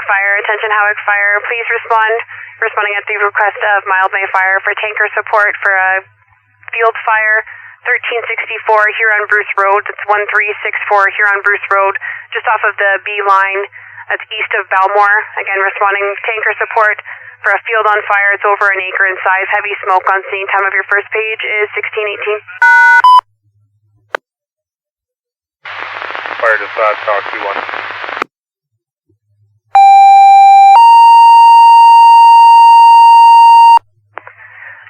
Howick Fire. Attention Howick Fire. Please respond. Responding at the request of Mildmay Fire for tanker support for a field fire. 1364 Huron Bruce Road. That's 1364 Huron Bruce Road, just off of the B line. That's east of Balmore. Again, responding tanker support for a field on fire. It's over an acre in size. Heavy smoke on scene. Time of your first page is 1618. Fire dispatch, talk 2-1.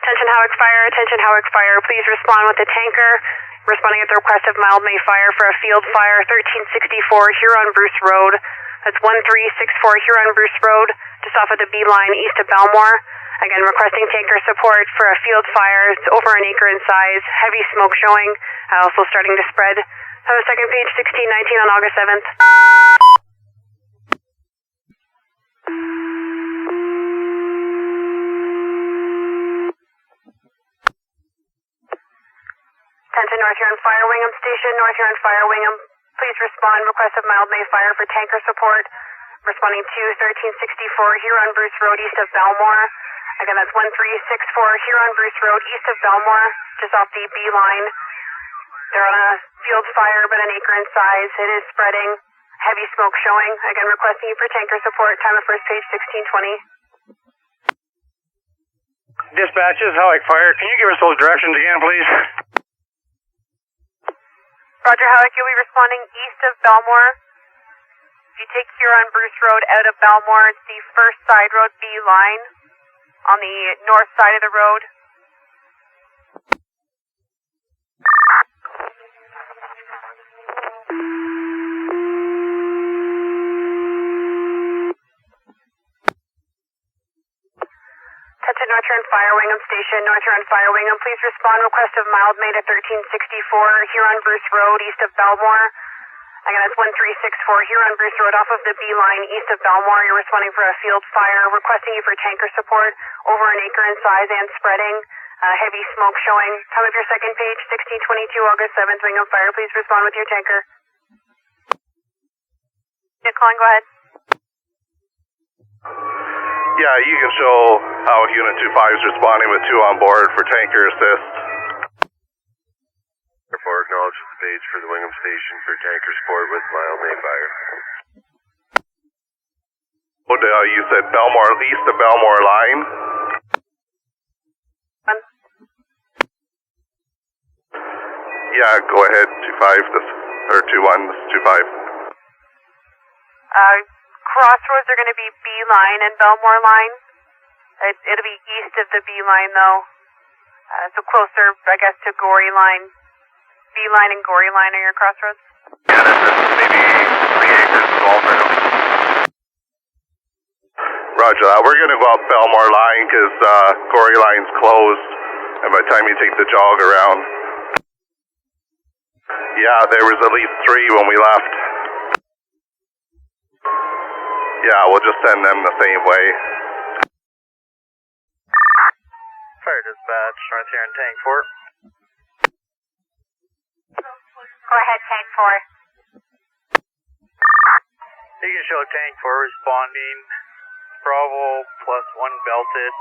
Attention Howick Fire, attention Howick Fire. Please respond with a tanker. Responding at the request of Mildmay Fire for a field fire. 1364 Huron Bruce Road. That's 1364 Huron Bruce Road, just off of the B line east of Balmore. Again, requesting tanker support for a field fire. It's over an acre in size. Heavy smoke showing. Also starting to spread. On the second page, 1619 on August 7th. Attention North Huron Fire, Wingham Station. North Huron Fire, Wingham. Please respond. Request of Mildmay Fire for tanker support. Responding to 1364 Huron Bruce Road, east of Balmore. Again, that's 1364 Huron Bruce Road, east of Balmore, just off the B line. They're on a field fire, but an acre in size. It is spreading. Heavy smoke showing. Again, requesting you for tanker support. Time of first page, 1620. Dispatches, Howick Fire. Can you give us those directions again, please? Roger, Howick, you'll be responding east of Balmore. If you take Huron Bruce Road out of Balmore, it's the first side road B line on the north side of the road. Attention North Huron Fire, Wingham Station. North Huron Fire, Wingham. Please respond. Request of Mildmay to 1364 Huron Bruce Road, east of Balmore. Again, that's 1364 Huron Bruce Road, off of the B line, east of Balmore. You're responding for a field fire. Requesting you for tanker support. Over an acre in size and spreading. Heavy smoke showing. Time of your second page, 1622 August 7th. Wingham Fire. Please respond with your tanker. Yeah, Colin, go ahead. Yeah, you can show how Unit 25 is responding with 2 on board for tanker assist. Therefore, acknowledge the page for the Wingham Station for tanker support with Mildmay Fire. You said Belmore, east of Belmore line? Yeah, go ahead, 25, or 21, this is 25. Crossroads are going to be B line and Belmore line. It'll be east of the B line though. So closer, I guess, to Gory line. B line and Gory line are your crossroads? Yeah, that's maybe 3 acres of golf right now. Roger that. We're going to go up Belmore line because Gory line's closed. And by the time you take the jog around. Yeah, there was at least 3 when we left. Yeah, we'll just send them the same way. Fire dispatch, North Huron Tank 4. Go ahead, Tank 4. You can show Tank 4 responding. Bravo +1 belted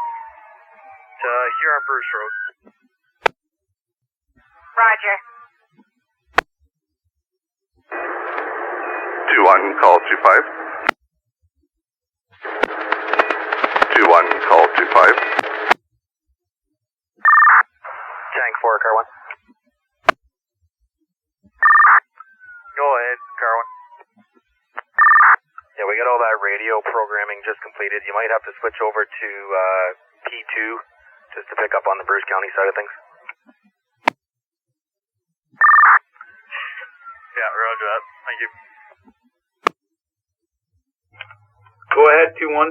to Huron Bruce Road. Roger. 2-1, call 2-5. 2-1, call 2-5. Tank 4, car 1. Go ahead, car 1. Yeah, we got all that radio programming just completed. You might have to switch over to P2 just to pick up on the Bruce County side of things. Yeah, roger that. Thank you. Go ahead, 2-1.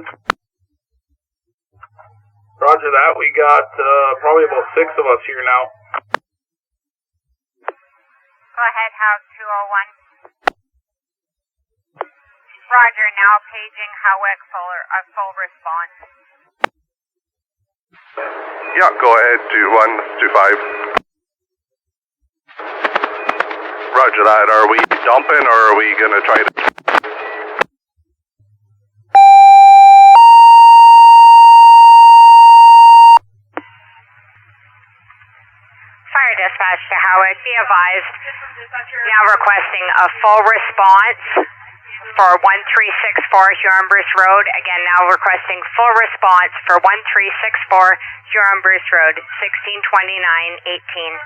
Roger that. We got probably about 6 of us here now. Go ahead, House 201. Roger, now paging Howick full response. Yeah, go ahead, 2-1, 2-5. Roger that. Are we dumping or are we going to try to... dispatch to Howick. Be advised, now requesting a full response for 1364 Huron-Bruce Road. Again, now requesting full response for 1364 Huron-Bruce Road, 1629-18.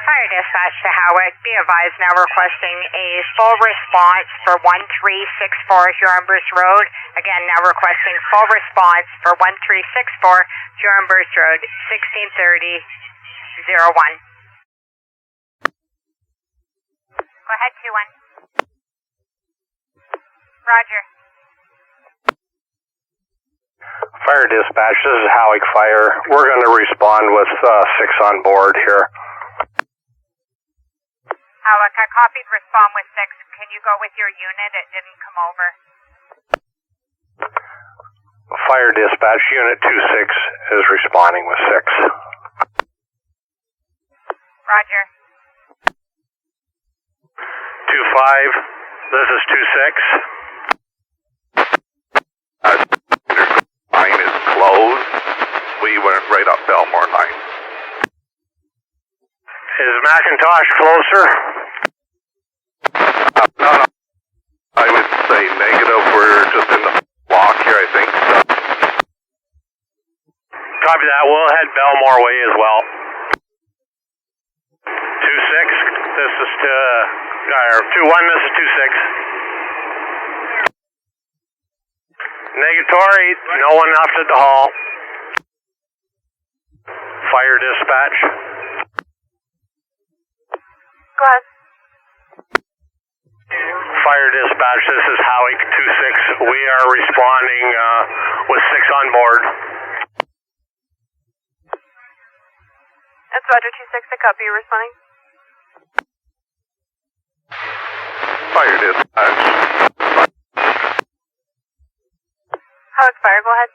Fire dispatch to Howick. Be advised, now requesting a full response for 1364 Huron-Bruce Road. Again, now requesting full response for 1364 Huron-Bruce Road, 1630-01. Go ahead, 2-1. Roger. Fire dispatch, this is Howick Fire. We're going to respond with 6 on board here. Howick, I copied respond with 6. Can you go with your unit? It didn't come over. Fire dispatch, unit 26 is responding with 6. Roger. 2-5, this is 26. Line is closed. We went right up Belmore line. Is McIntosh closer? No. I would say negative. We're just in the block here, I think. Copy that. We'll head Belmore way as well. 2-6, this is 2-1, this is 2-6. Negatory, no one left at the hall. Fire dispatch. Go ahead. Fire dispatch, this is Howick 26. We are responding with 6 on board. That's Roger 26. I copy you responding. Fire dispatch. Howick Fire, go ahead.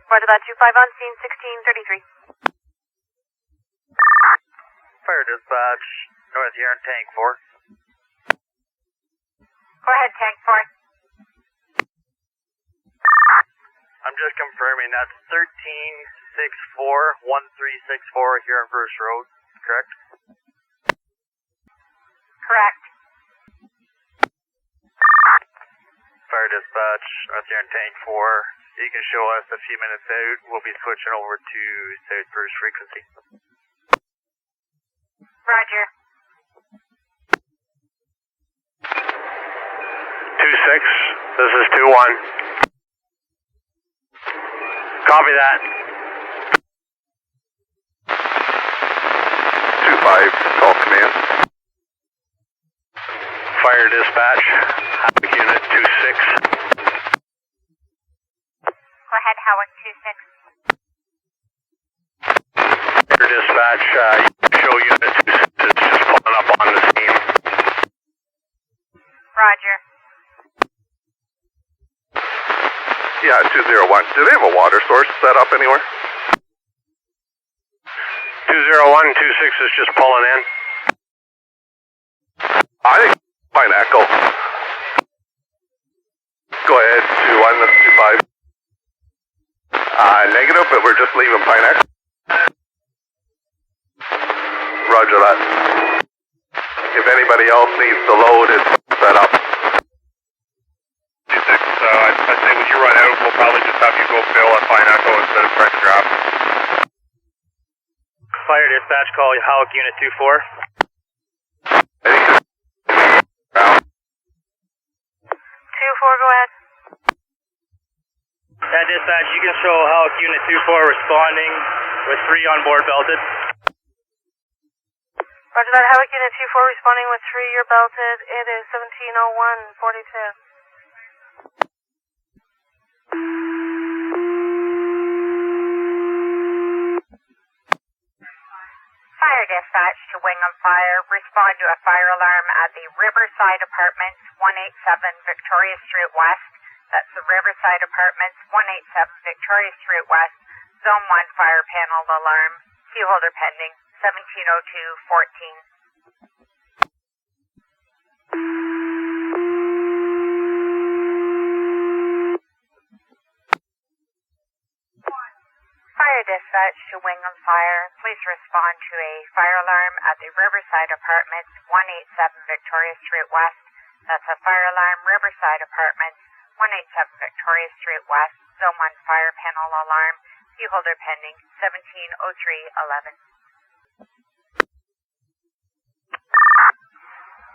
Roger that, 2-5 on scene, 1633. Fire dispatch, North Huron, tank 4. Go ahead, tank 4. I'm just confirming that's 1364 1364 Huron-Bruce Road, correct? Correct. Fire dispatch, North Huron, tank 4. You can show us a few minutes out. We'll be switching over to South Bruce frequency. Roger. 2-6, this is 2-1. Copy that. 2-5, call command. Fire dispatch, Howick unit 2-6. Go ahead, Howick 26. Fire dispatch, show unit 2-6 is just pulling up on the scene. Roger. Yeah, 201. Do they have a water source set up anywhere? 201, 26 is just pulling in. I think fine echo. Go ahead, 2-1, that's 2-5. Negative, but we're just leaving Pine Echo. Roger that. If anybody else needs to load, it's set up. I'd say when you run out, we'll probably just have you go fill at Pine Echo instead of trying to drop. Fire dispatch, call Howick unit 24. I think it's 2-4, go ahead. That dispatch, you can show Howick unit 24 responding with 3 on board belted. Roger that, Howick unit 24 responding with 3, you're belted. It is 1701-42. Fire dispatch to Wingham Fire. Respond to a fire alarm at the Riverside Apartments, 187 Victoria Street West. That's the Riverside Apartments, 187 Victoria Street West. Zone 1 fire panel alarm. Key holder pending, 1702-14. Fire dispatch to Wingham Fire. Please respond to a fire alarm at the Riverside Apartments, 187 Victoria Street West. That's a fire alarm, Riverside Apartments, 187 Victoria Street West. Zone 1 fire panel alarm. Key holder pending, 170311.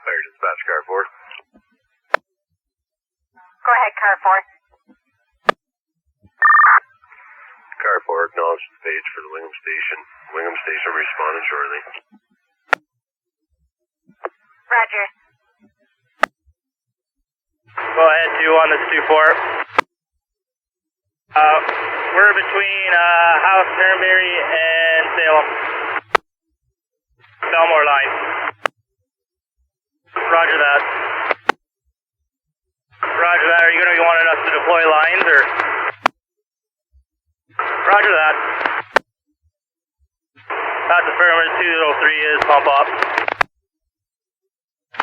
Fire dispatch, car 4. Go ahead, car 4. Car 4, acknowledge the page for the Wingham Station. Wingham Station responding shortly. Roger. Go ahead, 2-1, this is 2-4. We're between House, Turnberry, and Salem. Belmore line. Roger that. Roger that. Are you going to be wanting us to deploy lines, or? Roger that. That's affirmative. 203 is pump up.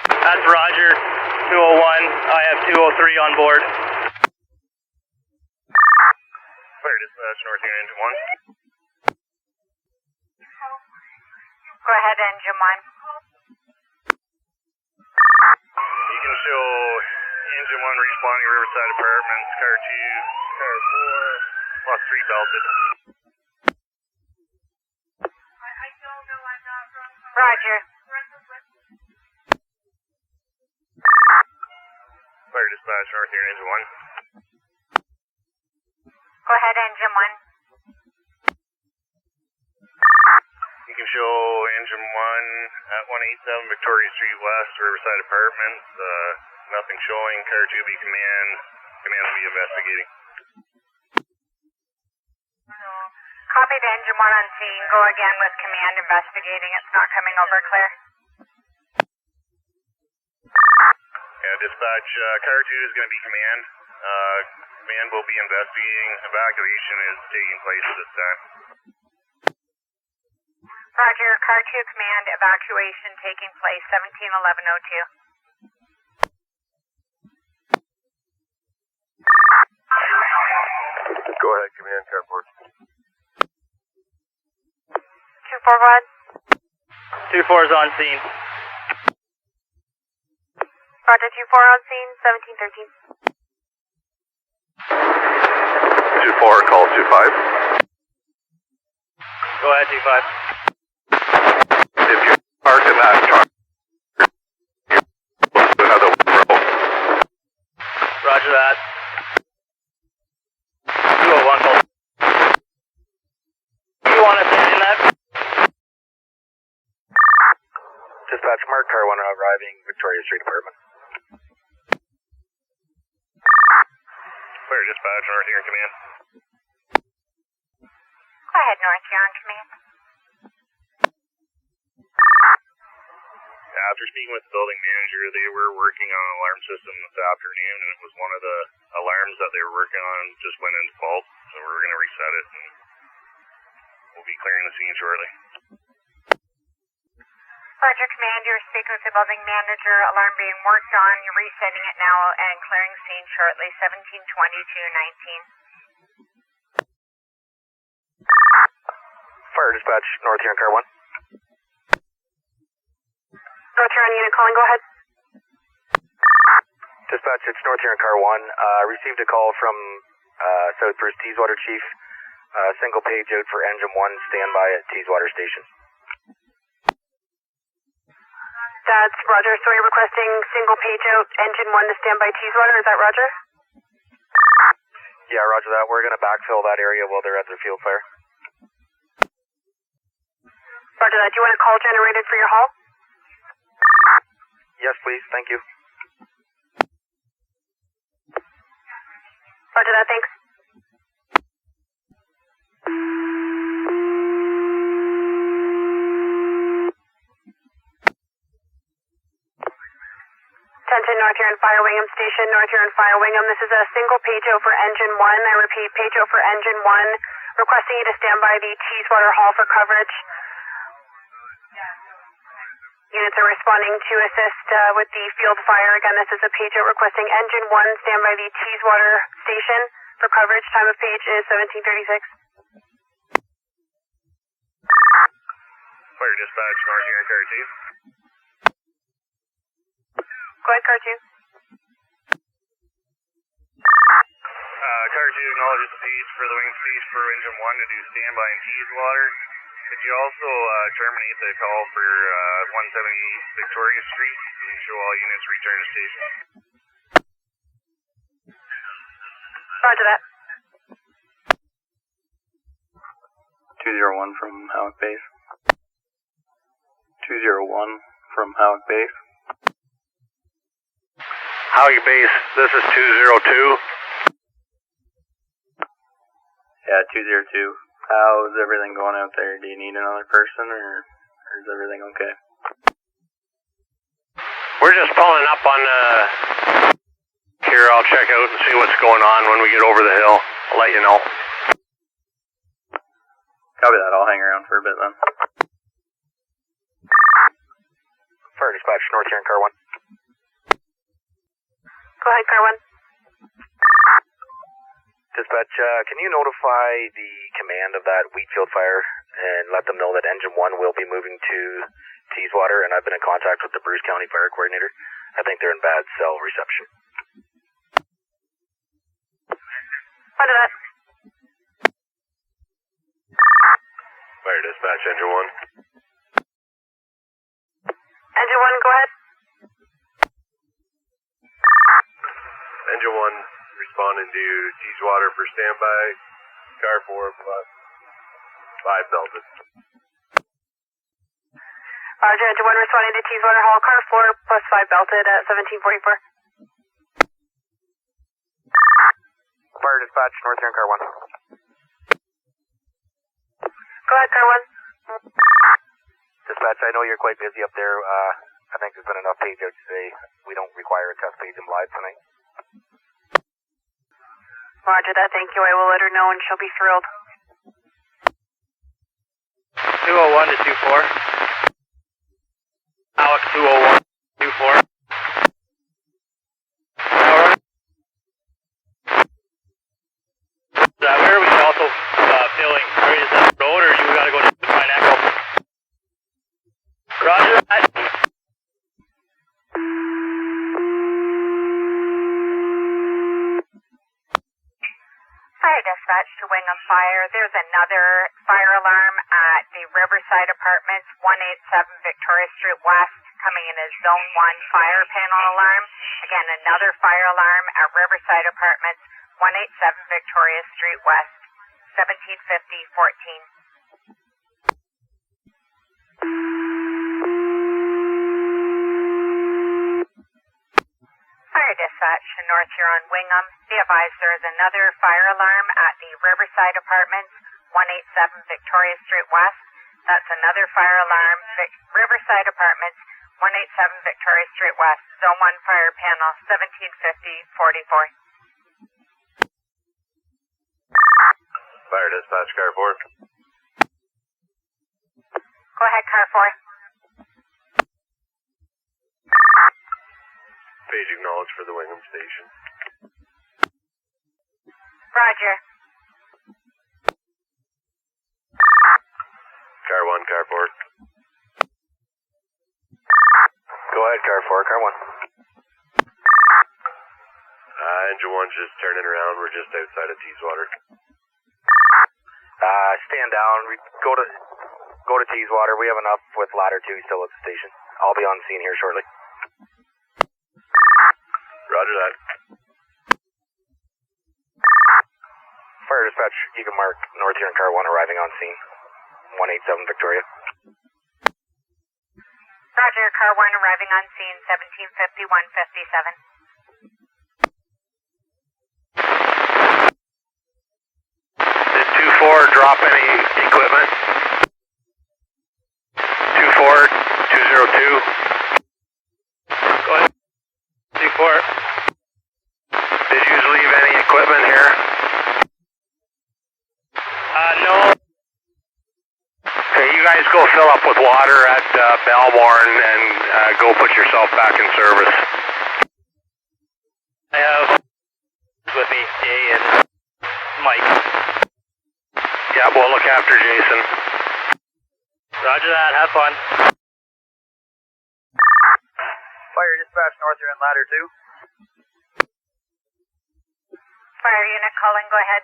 That's Roger. 201. I have 203 on board. Fire dispatch, North Huron, engine 1. Go ahead, engine 1. You can show engine 1 responding Riverside Apartments, car 2, car 4, plus 3 belted. Roger. Fire dispatch, North Huron, engine 1. Go ahead, engine 1. You can show engine 1 at 187 Victoria Street West, Riverside Apartments. Nothing showing. Car 2 be command. Command will be investigating. Copy to engine 1 on scene. Go again with command investigating. It's not coming over clear. Yeah, dispatch, car 2 is going to be command. Command will be investigating. Evacuation is taking place at this time. Roger, car 2 command, evacuation taking place, 171102. Go ahead, command, car 4. 241. 2-4 is on scene. Roger, 2-4 on scene, 1713. 2-4, call 2-5. Go ahead, 2-5. If you park in that truck, you're to another row. Roger that. 201, call. Do you want us in that? Dispatch, mark car 1 arriving, Victoria Street Apartment. Fire dispatch, North Huron command. Go ahead, North Huron command. After speaking with the building manager, they were working on an alarm system this afternoon, and it was one of the alarms that they were working on just went into fault, so we're going to reset it, and we'll be clearing the scene shortly. Roger, command, you're speaking with the building manager. Alarm being worked on. You're resetting it now and clearing scene shortly, 172219. Fire dispatch, North Huron car 1. North Huron unit calling, go ahead. Dispatch, it's North Huron car 1. Received a call from South Bruce Teeswater Chief. Single page out for engine 1, standby at Teeswater Station. That's Roger. So you're requesting single page out, engine 1 to standby Teeswater, is that Roger? Yeah, roger that. We're going to backfill that area while they're at their field fire. Roger that. Do you want a call generated for your haul? Yes, please. Thank you. Roger that, thanks. Attention, North Huron Fire Wingham Station, North Huron Fire Wingham. This is a single page-out for engine 1. I repeat, page-out for engine 1. Requesting you to stand by the Teeswater Hall for coverage. Units are responding to assist with the field fire. Again, this is a page out requesting engine 1, stand by the Teeswater station for coverage. Time of page is 17:36. Fire dispatch, North Huron, car 2. Go ahead, car 2. Car 2 acknowledges the page for the wing stage for engine 1 to do standby in Teeswater. Could you also terminate the call for 178 Victoria Street and show all units return to station? Roger that. 201 from Howick Base. 201 from Howick Base. Howick Base, this is 202. Yeah, 202. How's everything going out there? Do you need another person, or is everything okay? We're just pulling up on here. I'll check out and see what's going on when we get over the hill. I'll let you know. Copy that. I'll hang around for a bit then. Fire dispatch, North Huron, car 1. Go ahead, car 1. Dispatch, can you notify the command of that wheat field fire and let them know that engine 1 will be moving to Teeswater, and I've been in contact with the Bruce County Fire Coordinator. I think they're in bad cell reception. Roger that. Fire dispatch, engine 1. Engine 1, go ahead. Engine 1 responding to Teeswater for standby. Car 4 plus 5 belted. Roger, engine 1 responding to Teeswater Hall, car 4 plus 5 belted at 17:44. Fire dispatch, North Huron, car 1. Go ahead, car 1. Dispatch, I know you're quite busy up there. I think there's been enough page out today. We don't require a test page in Blyth tonight. Roger that, thank you. I will let her know and she'll be thrilled. 201 to 24. Alex 201, 24. Where are we also filling? Is that road or you gotta go to the Pine Echo? Roger that. Fire dispatch to Wingham Fire. There's another fire alarm at the Riverside Apartments, 187 Victoria Street West, coming in as Zone 1 fire panel alarm. Again, another fire alarm at Riverside Apartments, 187 Victoria Street West, 1750-14. Fire dispatch to North Huron Wingham. Be advised there is another fire alarm at the Riverside Apartments, 187 Victoria Street West. That's another fire alarm, Riverside Apartments, 187 Victoria Street West, Zone 1 fire panel, 1750-44. Fire dispatch, car 4. Go ahead, car 4. Page acknowledged for the Wingham station. Roger. Car 1, car 4. Go ahead, car 4, car 1. Engine 1's just turning around. We're just outside of Teeswater. Stand down. We go to Teeswater. We have enough with ladder 2 still at the station. I'll be on scene here shortly. Roger that. Fire dispatch, you can mark North Huron car 1 arriving on scene. 187 Victoria. Roger, car 1 arriving on scene, 1750-157. Did 2-4 drop any equipment? 2-4, 202. Go ahead. 2-4. Did you leave any equipment here? No. Okay, you guys go fill up with water at Belmore and go put yourself back in service. I have with me Jay and Mike. Yeah, we'll look after Jason. Roger that, have fun. Fire dispatch, North Huron ladder 2. Fire unit calling, go ahead.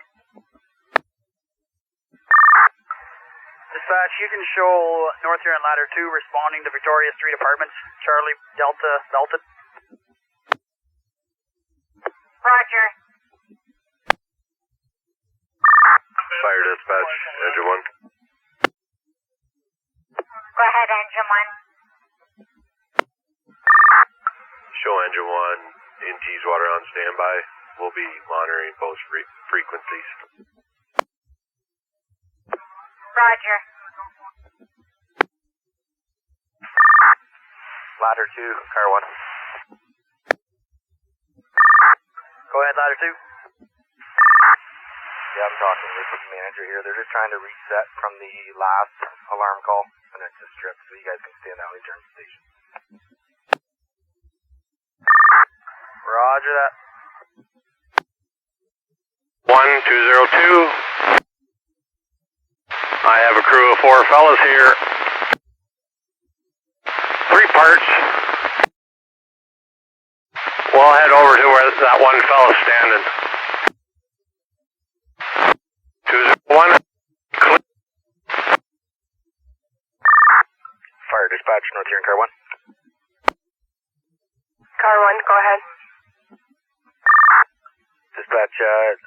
Dispatch, you can show North Huron ladder 2 responding to Victoria Street Apartments, Charlie Delta Belted. Roger. Fire dispatch, engine 1. Go ahead, engine 1. Show engine 1 in Teeswater on standby. We'll be monitoring both frequencies. Roger. Ladder 2, car 1. Go ahead, ladder 2. Yeah, I'm talking with the manager here. They're just trying to reset from the last alarm call, and it's a strip, so you guys can stay in that return station. Roger that. 1202. I have a crew of 4 fellas here. 3 parts. We'll head over to where that one fella's standing. 201. Fire dispatch, North Huron, car 1. Car 1, go ahead. Dispatch,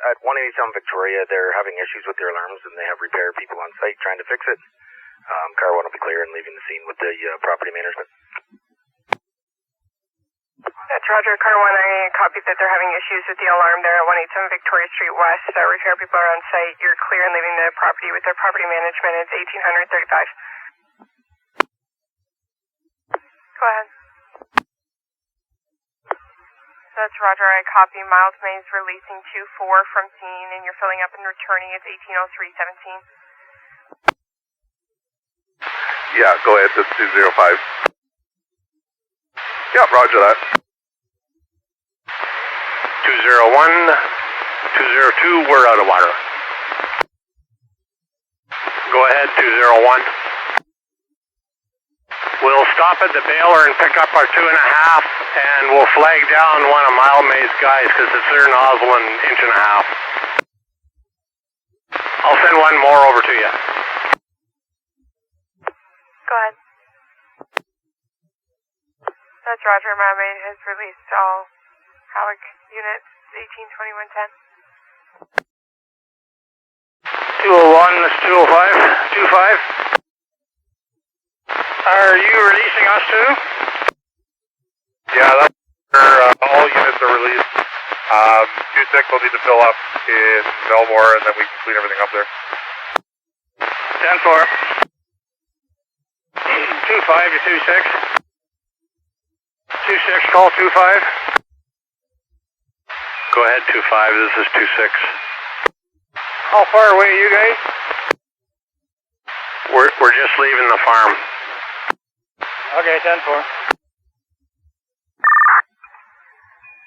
at 187 Victoria, they're having issues with their alarms and they have repair people on site trying to fix it. Car 1 will be clear and leaving the scene with the property management. That's Roger. Car 1, I copied that they're having issues with the alarm there at 187 Victoria Street West. Repair people are on site. You're clear and leaving the property with their property management. It's 1835. Go ahead. That's Roger. I copy. Mildmay is releasing 2-4 from scene, and you're filling up and returning. It's 180317. Yeah, go ahead, this is 205. Yep, roger that. 201. 202, we're out of water. Go ahead, 201. We'll stop at the bailer and pick up our 2.5, and we'll flag down one of Mildmay's guys because it's their nozzle and 1.5. I'll send one more over to you. Go ahead. That's Roger. Mildmay has released all Howick units, 182110. 201, this 205. 25. Are you releasing us too? Yeah, that's where all units are released. 26 will need to fill up in Belmore, and then we can clean everything up there. 10-4. 25 to 26. 26, call 25. Go ahead, 25, this is 26. How far away are you guys? We're just leaving the farm. Okay, 10-4.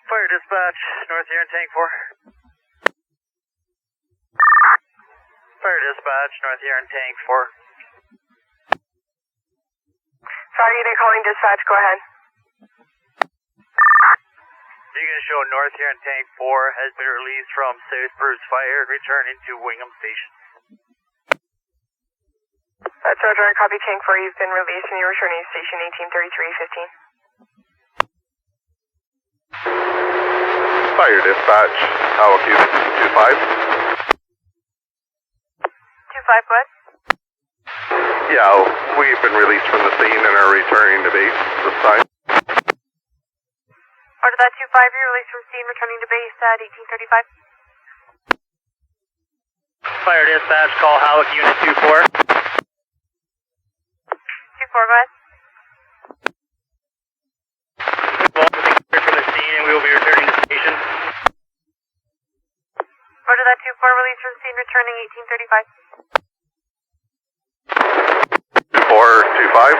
Fire dispatch, North Huron tank 4. Fire dispatch, North Huron tank 4. Sorry, they're calling dispatch. Go ahead. You can show North Huron tank 4 has been released from South Bruce Fire and returned into Wingham Station. That's Roger. I copy tank 4. You've been released and you're returning to station 183315. Fire dispatch, Howick unit 25. 25 what? Yeah, we've been released from the scene and are returning to base this time. Order that 25, you're released from scene, returning to base at 1835. Fire dispatch, call Howick unit 24. 24, go ahead. Well, we're from the scene and we will be returning to station. Order that 24, release from scene, returning 1835. 2-5.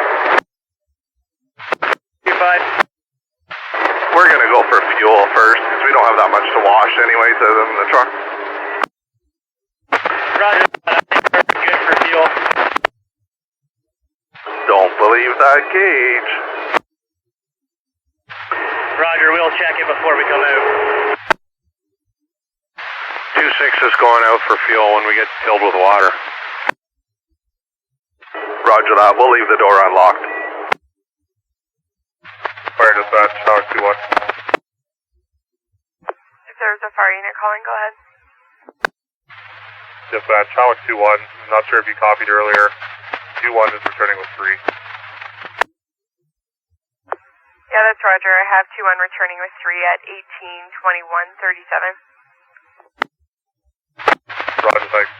We're gonna go for fuel first, because we don't have that much to wash anyways other than the truck. Roger, good for fuel. Don't believe that gauge. Roger, we'll check it before we come out. 2-6 is going out for fuel when we get filled with water. Roger that, we'll leave the door unlocked. Fire dispatch, Howick 2-1. If there's a fire unit calling, go ahead. Dispatch, Howick 2-1. Not sure if you copied earlier. 2-1 is returning with 3. Yeah, that's Roger. I have 2-1 returning with 3 at 18:21:37. Roger, thanks.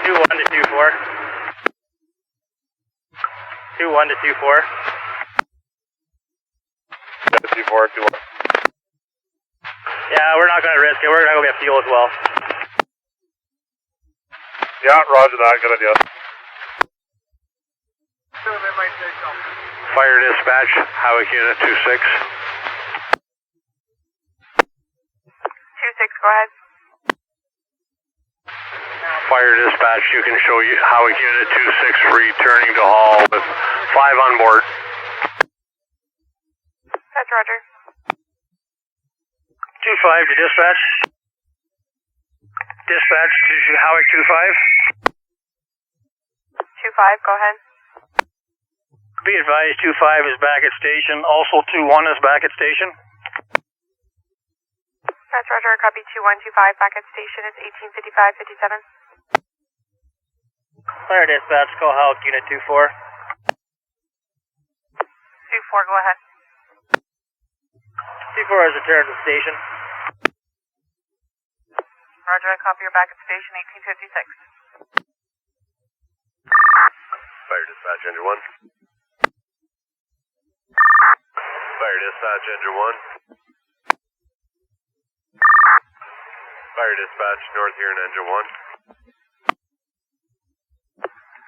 2-1 to 2-4. 2-1 to 2-4. Yeah, 2-4, 2-1. Yeah, we're not going to risk it. We're going to go get fuel as well. Yeah, roger that. Good idea. Fire dispatch, Howick Unit 2-6. 2-6, go ahead. Fire dispatch, you can show you Howick Unit 2-6 returning to Hall with 5 on board. That's Roger. 2-5 to dispatch. Dispatch to Howick 2-5. 2-5, go ahead. Be advised, 2-5 is back at station. Also, 2-1 is back at station. That's Roger. Copy 2-1, 2-5 back at station. It's 18:55:57. Fire dispatch, call Howick Unit 2-4. 2-4, go ahead. 2-4 has returned to the station. Roger, I copy your back at station, 18:56. Fire dispatch, engine 1. Fire dispatch, engine 1. Fire dispatch, North Huron, engine 1.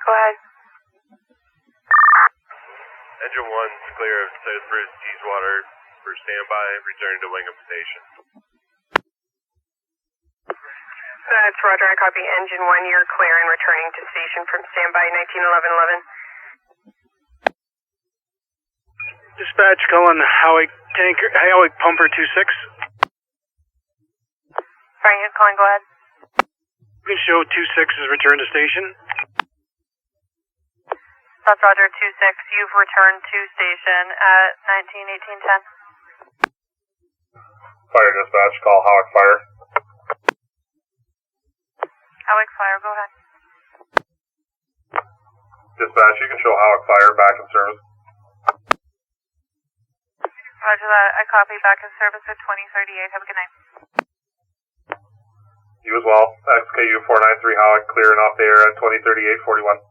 Go ahead. Engine 1's clear of South Bruce, Teeswater for standby, returning to Wingham Station. That's Roger, I copy engine 1, you're clear and returning to station from standby, 191111. Dispatch, calling Howick Pumper 2-6. Fire unit calling, go ahead. You can show 2-6 is returned to station. That's Roger, 2-6, you've returned to station at 19:18:10. Fire dispatch, call Howick Fire. Howick Fire, go ahead. Dispatch, you can show Howick Fire back in service. Roger that, I copy back in service at 20:38. Have a good night. You as well. XKU 493 Howick, clear and off the air at 20:38:41.